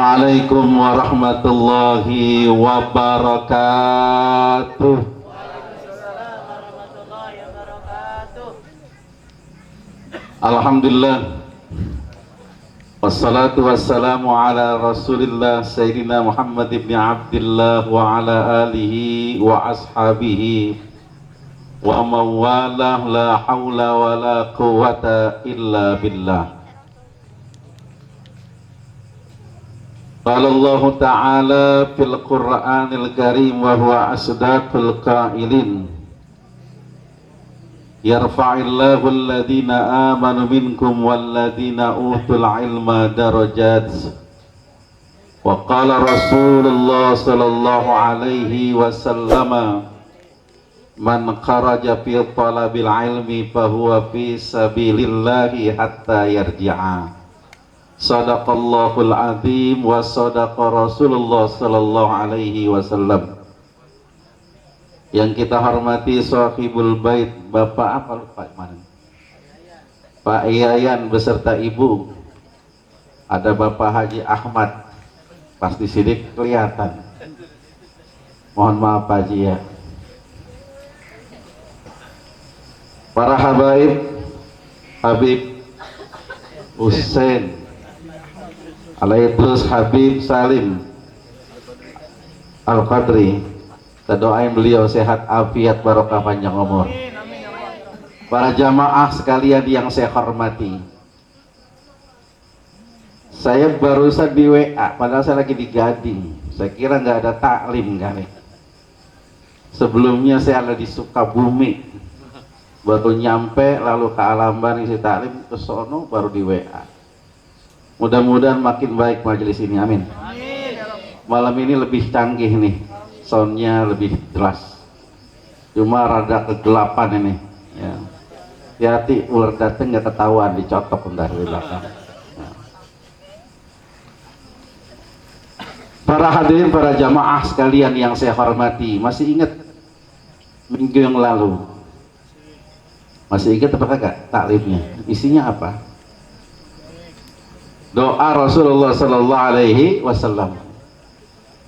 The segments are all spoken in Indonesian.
Assalamualaikum warahmatullahi wabarakatuh. Waalaikumsalam warahmatullahi wabarakatuh. Alhamdulillah. Wassalatu wassalamu ala Rasulillah Sayyidina Muhammad ibn Abdillah wa ala alihi wa ashabihi wa mawalah, la hawla wa la quwwata illa billah. Qala Allah Ta'ala fil Qur'anil Karim wa huwa asdaqul qailin, yarfa'illahu alladhina amanu minkum walladhina utul ilma darajat. Wa qala Rasulullah sallallahu alaihi wasallam, man kharaja fi talabil ilmi fahuwa fi sabilillahi hatta yarji'a. Sadaqallahul azim wa sadaqa Rasulullah sallallahu alaihi wasallam. Yang kita hormati sahibul bait, Bapak apa lupa mana? Pak Yayan beserta Ibu. Ada Bapak Haji Ahmad. Pasti sidik kelihatan. Mohon maaf Pak Haji ya. Para habaib, Habib Husain Alaidrus Habib Salim Al-Qadri, kita doain beliau sehat afiat barokah panjang umur. Para jamaah sekalian yang saya hormati, saya barusan di WA padahal saya lagi di Gading. Saya kira nggak ada taklim kali. Sebelumnya saya ada di Sukabumi, baru nyampe lalu ke Alamban isi taklim, ke sono baru di WA. Mudah-mudahan makin baik majelis ini, amin. Malam ini lebih canggih nih, soundnya lebih jelas. Cuma rada kegelapan ini. Ya. Hati-hati ular dateng nggak ketahuan, dicotok ntar di belakang. Ya. Para hadirin, para jamaah sekalian yang saya hormati, masih ingat minggu yang lalu? Masih ingat apa kagak taklimnya? Isinya apa? Doa Rasulullah sallallahu alaihi wasallam.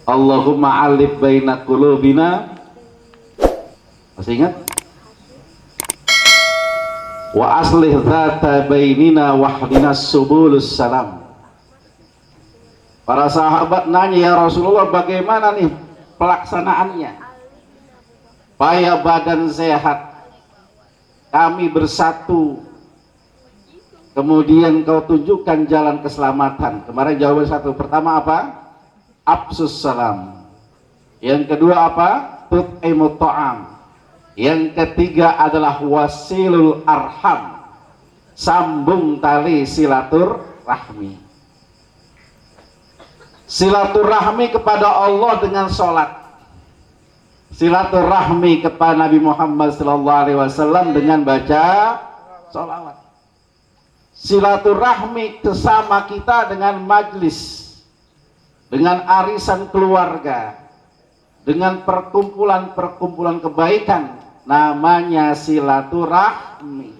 Allahumma alif baina qulubina. Masih ingat? Wa aslih dzata bainina wahdinas subulus salam. Para sahabat nanya, ya Rasulullah, bagaimana nih pelaksanaannya? Supaya badan sehat, kami bersatu, kemudian kau tunjukkan jalan keselamatan. Kemarin jawaban satu, pertama apa? Absus salam. Yang kedua apa? Tut'imut ta'am. Yang ketiga adalah wasilul arham, sambung tali silaturahmi. Silaturahmi kepada Allah dengan sholat, silaturahmi kepada Nabi Muhammad SAW dengan baca sholawat. Silaturahmi sesama kita dengan majlis, dengan arisan keluarga, dengan perkumpulan-perkumpulan kebaikan, namanya silaturahmi.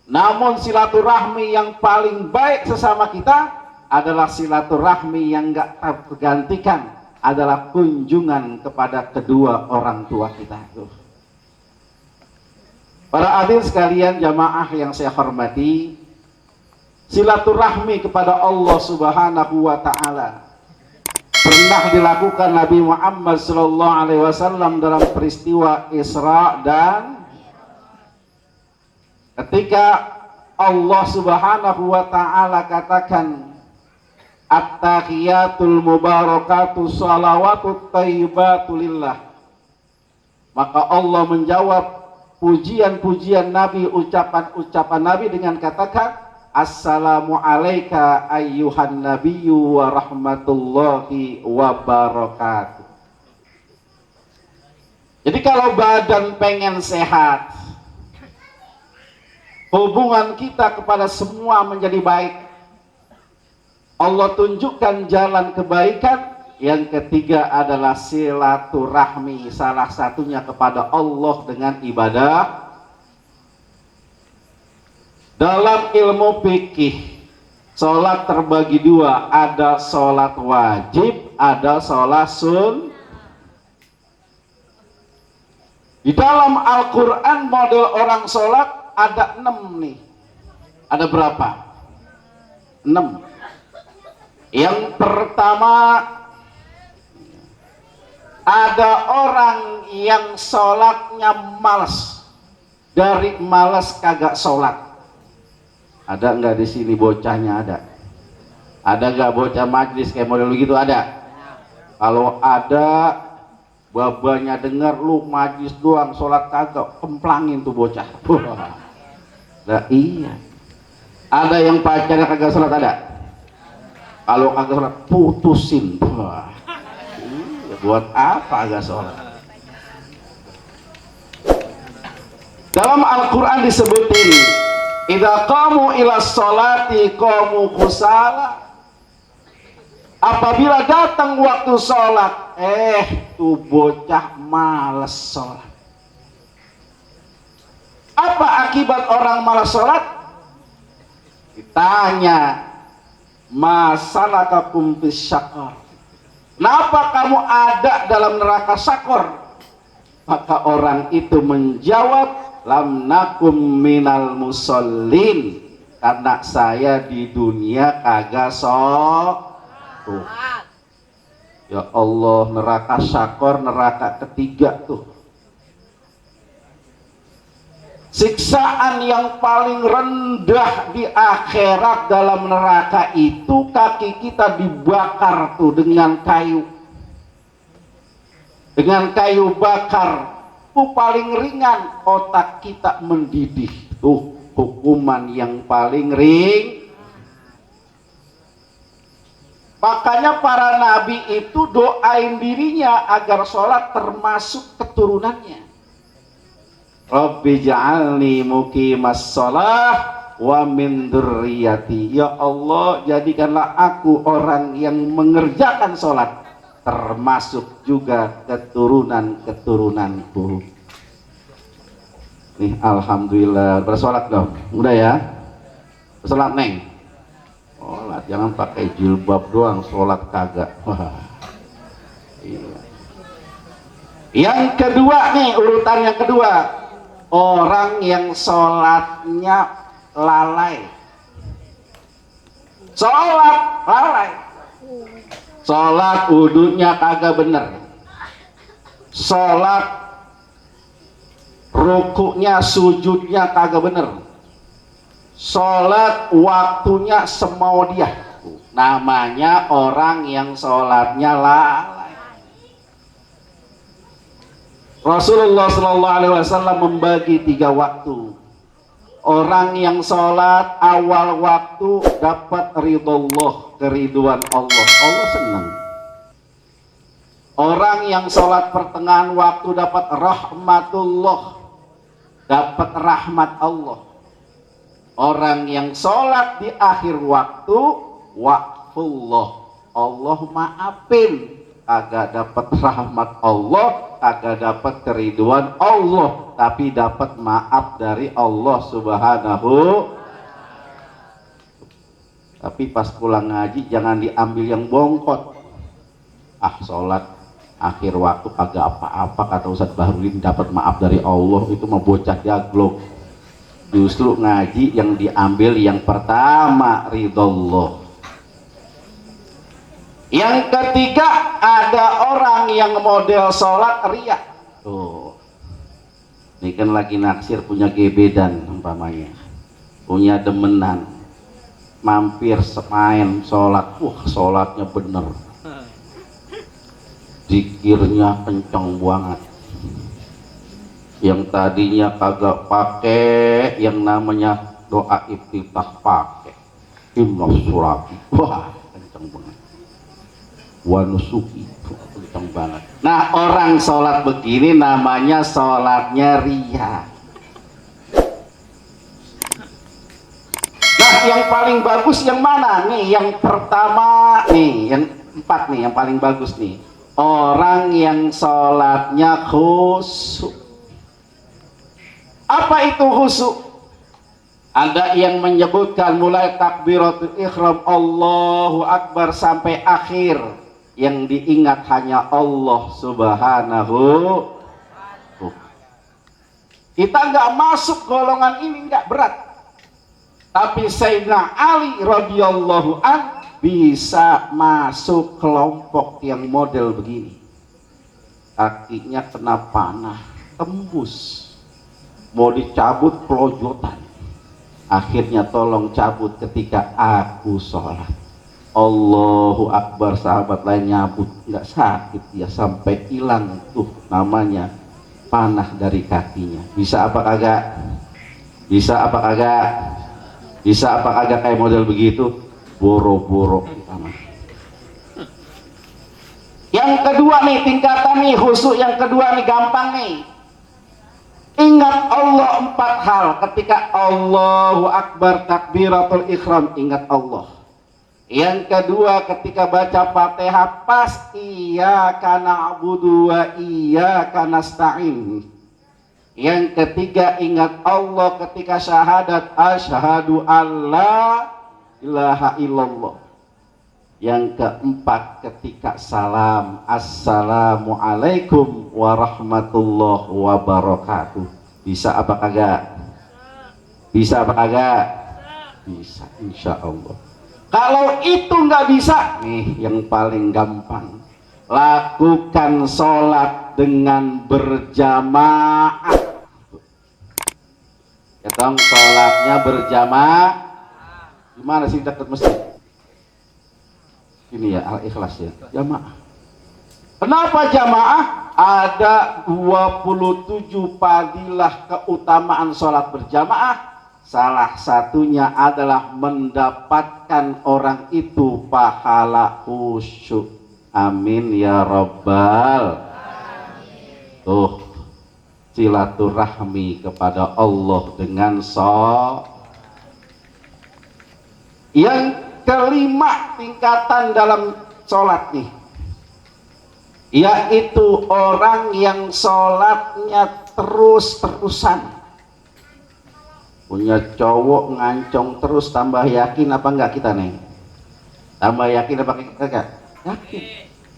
Namun silaturahmi yang paling baik sesama kita adalah silaturahmi yang gak tergantikan, adalah kunjungan kepada kedua orang tua kita. Para hadirin sekalian, jamaah yang saya hormati, silaturahmi kepada Allah Subhanahu wa Ta'ala pernah dilakukan Nabi Muhammad SAW dalam peristiwa Isra dan ketika Allah Subhanahu wa Ta'ala katakan at-tahiyatul mubarakatuh salawatut thayyibatu lillah, maka Allah menjawab pujian-pujian Nabi, ucapan-ucapan Nabi dengan katakan assalamu alayka ayyuhan nabiyyu wa rahmatullahi wa barakatuh. Jadi kalau badan pengen sehat, hubungan kita kepada semua menjadi baik, Allah tunjukkan jalan kebaikan. Yang ketiga adalah silaturahmi, salah satunya kepada Allah dengan ibadah. Dalam ilmu fikih Sholat terbagi dua, ada sholat wajib, ada sholat Di dalam Al-Quran model orang sholat ada 6 nih. Ada berapa? 6. Yang pertama, ada orang yang sholatnya malas. Dari malas kagak sholat. Ada nggak di sini bocahnya? Ada nggak bocah majlis kayak model begitu? Ada. Kalau ada, babanya dengar lu majlis doang sholat kagak, kemplangin tuh bocah. Nah, iya. Ada yang pacarnya kagak sholat? Ada. Kalau kagak sholat putusin. Wah. Iya, buat apa kagak sholat? Dalam Al-Quran disebutin, idza qamu ila sholati qamu kusala. Apabila datang waktu sholat, tuh bocah males sholat. Apa akibat orang malas sholat? Ditanya, masalakakum fis syaqar. Kenapa kamu ada dalam neraka syaqar? Maka orang itu menjawab, lam nakum minal musallin, karena saya di dunia kagak sholat. Ya Allah, neraka syaqar, neraka ketiga tuh. Siksaan yang paling rendah di akhirat dalam neraka itu kaki kita dibakar tuh dengan kayu. Dengan kayu bakar. Paling ringan, otak kita mendidih. Tuh hukuman yang paling ring. Makanya para nabi itu doain dirinya agar sholat termasuk keturunannya. Rabbi ja'alni muqimas sholah wa min dzurriyyati. Ya Allah, jadikanlah aku orang yang mengerjakan sholat, termasuk juga keturunan-keturunanku. Nih, alhamdulillah bersolat dong. Udah ya? Bersolat neng. Sholat, jangan pakai jilbab doang, sholat kagak. Wah. Iya. Yang kedua nih, urutan yang kedua, orang yang sholatnya lalai. Sholat lalai. Sholat wudunya kagak bener. Sholat rukuknya, sujudnya kagak bener. Sholat waktunya semau dia. Namanya orang yang sholatnya lalai. Rasulullah SAW membagi 3 waktu. Orang yang sholat awal waktu dapat ridullah, keriduan Allah. Allah senang. Orang yang sholat pertengahan waktu dapat rahmatullah, dapat rahmat Allah. Orang yang sholat di akhir waktu, waqfullah, Allah maafin, kagak dapat rahmat Allah, kagak dapat keriduan Allah, tapi dapat maaf dari Allah Subhanahu. Tapi pas pulang ngaji jangan diambil yang bongkot. Ah, sholat akhir waktu kagak apa-apa, kata Ustadz Bahrudin, dapat maaf dari Allah, itu mah bocah jaglok. Justru ngaji yang diambil yang pertama, ridhollah. Yang ketiga, ada orang yang model sholat riya. Tuh, ini kan lagi naksir, punya gebedan umpamanya, punya demenan, mampir semain sholat, sholatnya bener, zikirnya kenceng banget. Yang tadinya kagak pakai yang namanya doa iftitah, pakai imam surati, wah kenceng banget. Wanusuki, kenceng banget. Nah, orang sholat begini namanya sholatnya riya. Nah, yang paling bagus yang mana nih? Yang pertama nih, yang 4 nih, yang paling bagus nih, orang yang sholatnya khusyuk. Apa itu khusyuk? Ada yang menyebutkan mulai takbiratul ihram Allahu Akbar sampai akhir, yang diingat hanya Allah Subhanahu. Kita nggak masuk golongan ini, nggak berat. Tapi Sayyidina Ali radhiyallahu an bisa masuk kelompok yang model begini. Kakinya kena panah, tembus, mau dicabut pelojotan. Akhirnya tolong cabut ketika aku sholat. Allahu Akbar, sahabat lain nyabut, nggak sakit ya, sampai hilang tuh namanya panah dari kakinya. Bisa apa kagak? Bisa apa kagak? Bisa apa kagak kayak model begitu? Boro-boro. Yang kedua nih, tingkatan nih khusyuk yang kedua nih, gampang nih. Ingat Allah 4 hal ketika Allahu Akbar takbiratul ihram, ingat Allah. Yang kedua ketika baca Fatihah pas iyyaka na'budu wa iyyaka nasta'in. Yang ketiga ingat Allah ketika syahadat asyhadu alla ilaha illallah. Yang keempat ketika salam assalamualaikum warahmatullahi wabarakatuh. Bisa apa kagak? Bisa apa kagak? Bisa, insya Allah. Kalau itu nggak bisa, nih yang paling gampang, lakukan sholat dengan berjamaah. Ya dong, sholatnya berjamaah. Gimana sih dekat masjid? Ini ya Al-Ikhlas ya, jamaah. Kenapa jamaah? Ada 27 fadilah keutamaan sholat berjamaah. Salah satunya adalah mendapatkan orang itu pahala khusyuk. Amin ya Rabbal. Tuh, silaturahmi kepada Allah dengan sholat. Yang kelima tingkatan dalam sholat nih, yaitu orang yang sholatnya terus-terusan. Punya cowok ngancong terus, tambah yakin apa enggak kita nih? Tambah yakin apa enggak? Yakin.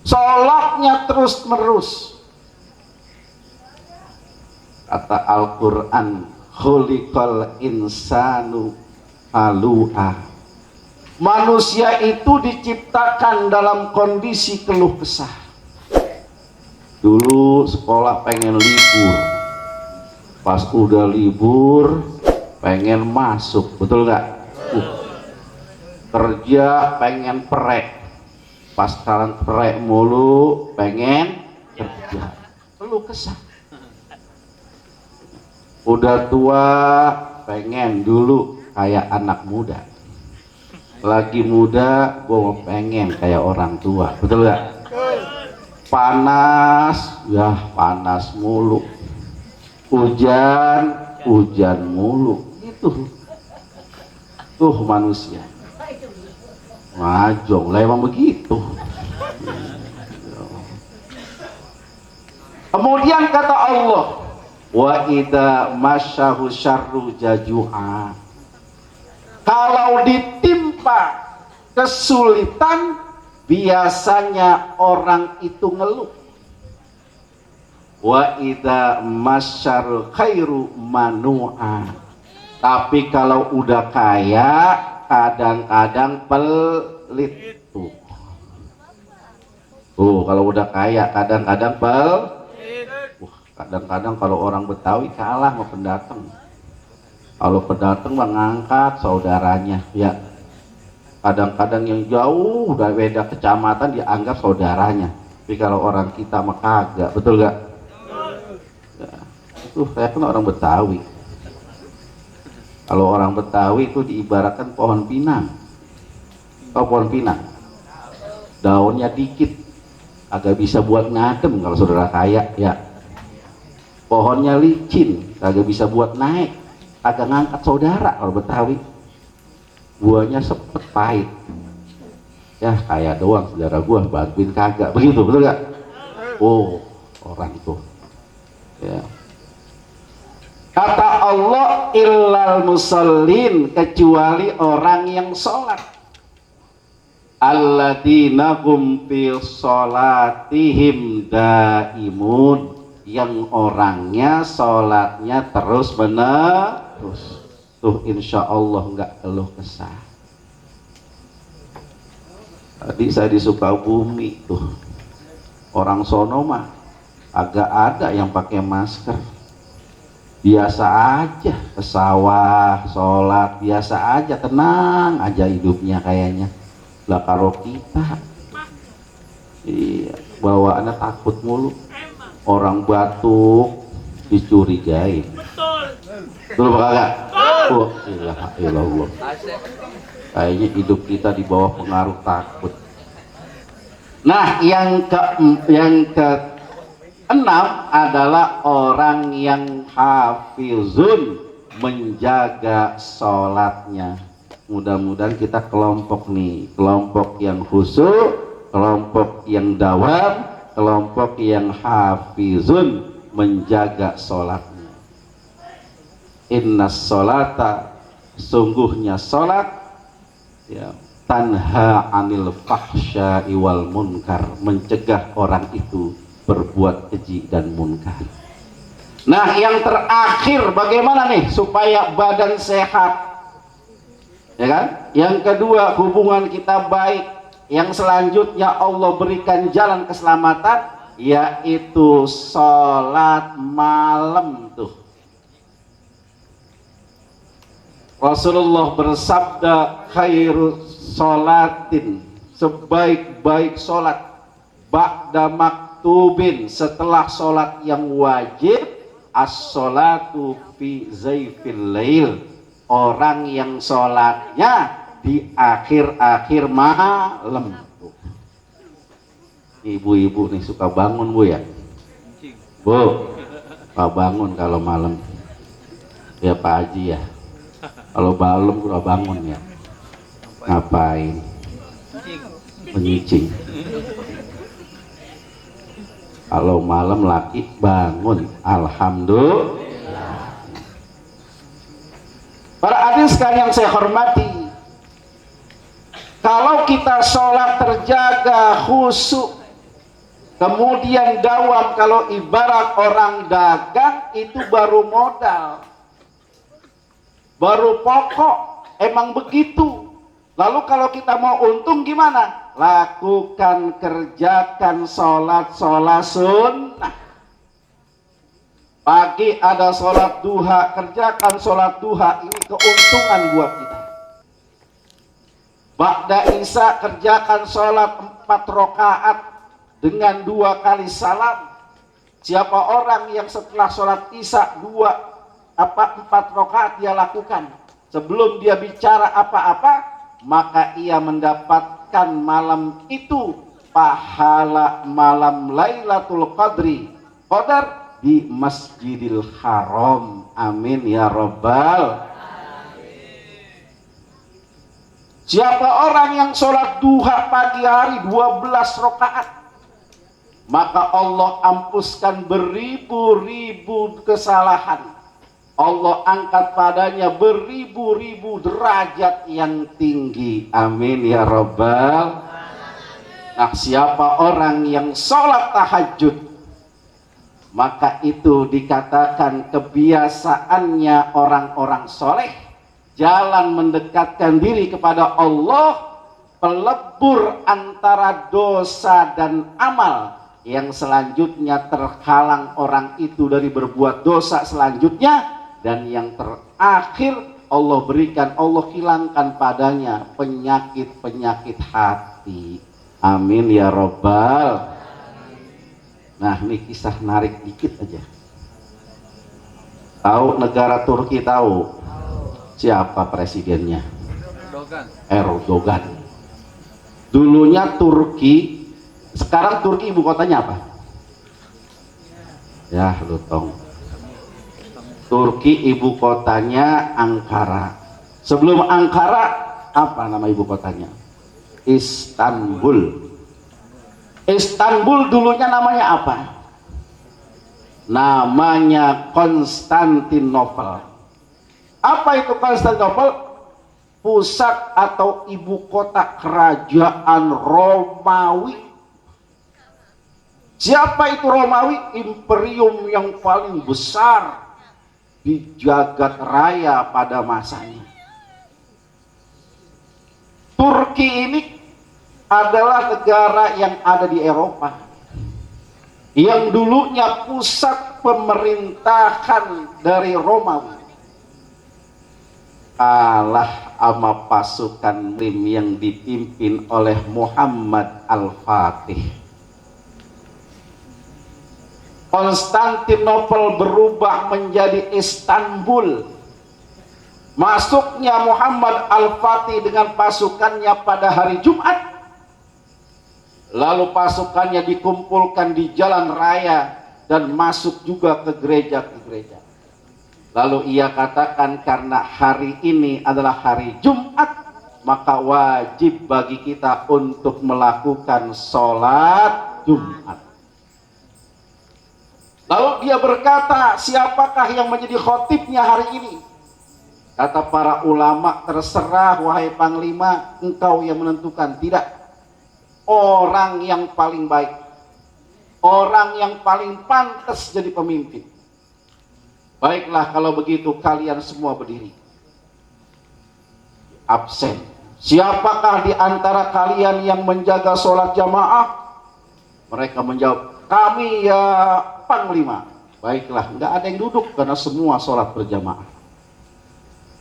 Sholatnya terus-menerus. Kata Al-Quran, khuliqal insanu halu'a. Manusia itu diciptakan dalam kondisi keluh kesah. Dulu sekolah pengen libur, pas udah libur pengen masuk, betul nggak? Kerja pengen perek, pas sekarang perek mulu pengen kerja, keluh kesah. Udah tua pengen dulu kayak anak muda, lagi muda gue pengen kayak orang tua, betul nggak? Panas ya panas mulu, hujan hujan mulu, itu tuh manusia ngajong lah emang begitu. Kemudian kata Allah, wa idza masyahu syarru jajua. Kalau ditimpa kesulitan, biasanya orang itu ngeluh. Wa idza masyarul khairu manua. Tapi kalau udah kaya, kadang-kadang pelit tuh. Kalau udah kaya kadang-kadang kadang-kadang kalau orang Betawi kalah sama pendatang. Kalau pendatang mah ngangkat saudaranya, ya. Kadang-kadang yang jauh udah beda kecamatan dianggap saudaranya. Tapi kalau orang kita mah kagak, betul gak? Ya, itu saya kan orang Betawi. Kalau orang Betawi itu diibaratkan pohon pinang. Oh, pohon pinang. Daunnya dikit, agak bisa buat ngadem kalau saudara kaya, ya. Pohonnya licin, agak bisa buat naik, agak ngangkat saudara kalau Betawi. Buahnya sepet pahit. Ya kayak doang saudara gua, bantuin kagak, begitu, betul gak? Oh, orang tuh. Ya. Kata Allah, illal musallin, kecuali orang yang sholat. Alladzina hum fi sholatihim daimun, yang orangnya sholatnya terus menerus. Tuh insya Allah nggak keluh kesah. Tadi saya di Sukabumi tuh, orang sono mah agak ada yang pakai masker, biasa aja ke sawah sholat, biasa aja, tenang aja hidupnya kayaknya. Lah kalau kita iya bawaannya takut mulu, orang batuk dicurigai. Betul apa kagak? Oh ilah, kayaknya hidup kita di bawah pengaruh takut. Nah, yang keenam adalah orang yang hafizun, menjaga sholatnya. Mudah-mudahan kita kelompok nih, kelompok yang khusyuk, kelompok yang dawam, kelompok yang hafizun, menjaga sholatnya. Inna sholata, sungguhnya sholat ya, tanha anil fahsya'i wal munkar, mencegah orang itu berbuat keji dan munkar. Nah, yang terakhir bagaimana nih supaya badan sehat, ya kan? Yang kedua, hubungan kita baik. Yang selanjutnya Allah berikan jalan keselamatan, yaitu sholat malam tuh. Rasulullah bersabda, khairu sholatin, sebaik-baik sholat, ba'da maktubin, setelah sholat yang wajib, as-sholatu fi zaifil lail, orang yang sholatnya di akhir-akhir malam. Ibu-ibu nih suka bangun bu ya, bu, suka bangun kalau malam ya Pak Haji ya. Kalau malam udah bangun ya, ngapain? Menyicing. Kalau malam laki bangun, alhamdulillah. Para hadirin sekalian yang saya hormati, kalau kita sholat terjaga khusyuk, kemudian dawam, kalau ibarat orang dagang itu baru modal, baru pokok, emang begitu. Lalu kalau kita mau untung gimana? Lakukan, kerjakan sholat sunnah. Pagi ada sholat duha, kerjakan sholat duha, ini keuntungan buat kita. Ba'da isya kerjakan sholat 4 rakaat dengan 2 kali salam. Siapa orang yang setelah sholat isya 4 rakaat dia lakukan sebelum dia bicara apa-apa, maka ia mendapatkan malam itu pahala malam Lailatul Qadar di Masjidil Haram. Amin ya Rabbal. Siapa orang yang sholat duha pagi hari 12 rakaat, maka Allah ampuskan beribu-ribu kesalahan. Allah angkat padanya beribu-ribu derajat yang tinggi. Amin ya Rabbal. Nah, siapa orang yang sholat tahajud, maka itu dikatakan kebiasaannya orang-orang soleh, jalan mendekatkan diri kepada Allah, pelebur antara dosa dan amal, yang selanjutnya terhalang orang itu dari berbuat dosa selanjutnya. Dan yang terakhir Allah berikan, Allah hilangkan padanya penyakit-penyakit hati. Amin ya Rabbal. Nah, ini kisah narik dikit aja. Tahu negara Turki, tahu siapa presidennya? Erdogan. Dulunya Turki, sekarang Turki ibu kotanya apa? Ya lu tong. Turki ibu kotanya Ankara. Sebelum Ankara apa nama ibu kotanya? Istanbul. Istanbul dulunya namanya apa? Namanya Konstantinopel. Apa itu Konstantinopel? Pusat atau ibu kota kerajaan Romawi. Siapa itu Romawi? Imperium yang paling besar di jagat raya pada masanya. Turki ini adalah negara yang ada di Eropa, yang dulunya pusat pemerintahan dari Romawi. Kalah sama pasukan Rim yang dipimpin oleh Muhammad Al-Fatih. Konstantinopel berubah menjadi Istanbul. Masuknya Muhammad Al-Fatih dengan pasukannya pada hari Jumat. Lalu pasukannya dikumpulkan di jalan raya dan masuk juga ke gereja-gereja. Lalu ia katakan, karena hari ini adalah hari Jumat, maka wajib bagi kita untuk melakukan sholat Jumat. Lalu dia berkata, siapakah yang menjadi khotibnya hari ini? Kata para ulama, terserah wahai Panglima, engkau yang menentukan. Tidak, orang yang paling baik, orang yang paling pantas jadi pemimpin. Baiklah, kalau begitu kalian semua berdiri. Absen. Siapakah di antara kalian yang menjaga sholat jamaah? Mereka menjawab, kami ya Panglima. Baiklah, nggak ada yang duduk karena semua sholat berjamaah.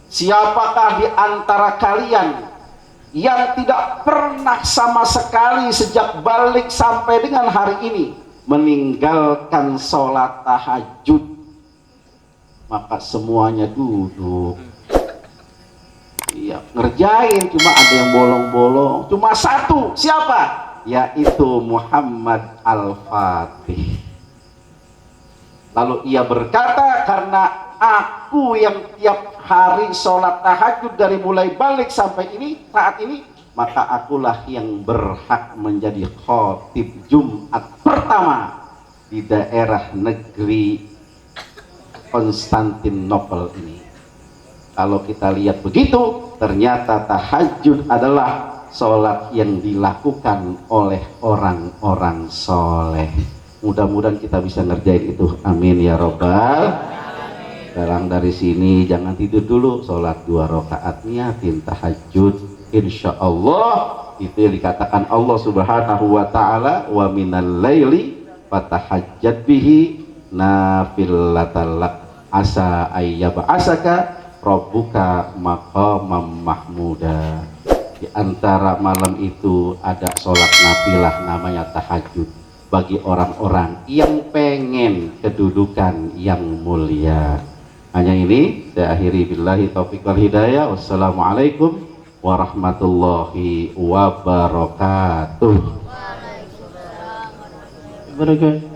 Siapakah di antara kalian yang tidak pernah sama sekali sejak balik sampai dengan hari ini meninggalkan sholat tahajud? Maka semuanya duduk. Iya, ngerjain, cuma ada yang bolong-bolong. Cuma satu, siapa? Yaitu Muhammad Al-Fatih. Lalu ia berkata, karena aku yang tiap hari sholat tahajud dari mulai balik sampai ini, saat ini, maka akulah yang berhak menjadi khatib Jumat pertama di daerah negeri Konstantinopel ini. Kalau kita lihat begitu, ternyata tahajud adalah sholat yang dilakukan oleh orang-orang soleh. Mudah-mudahan kita bisa ngerjain itu, amin ya robbal. Sekarang dari sini jangan tidur dulu, sholat 2 rakaat niatin tahajud, insya Allah itu yang dikatakan Allah subhanahu wa ta'ala, wa minal laili fatahajjat bihi nafilatan lak asa ayyab'asaka rabbuka maqamam mahmuda. Di antara malam itu ada sholat nafilah namanya tahajud bagi orang-orang yang pengen kedudukan yang mulia. Hanya ini saya akhiri, billahi taufiq wal hidayah. Wassalamualaikum warahmatullahi wabarakatuh. Waalaikumsalam warahmatullahi wabarakatuh.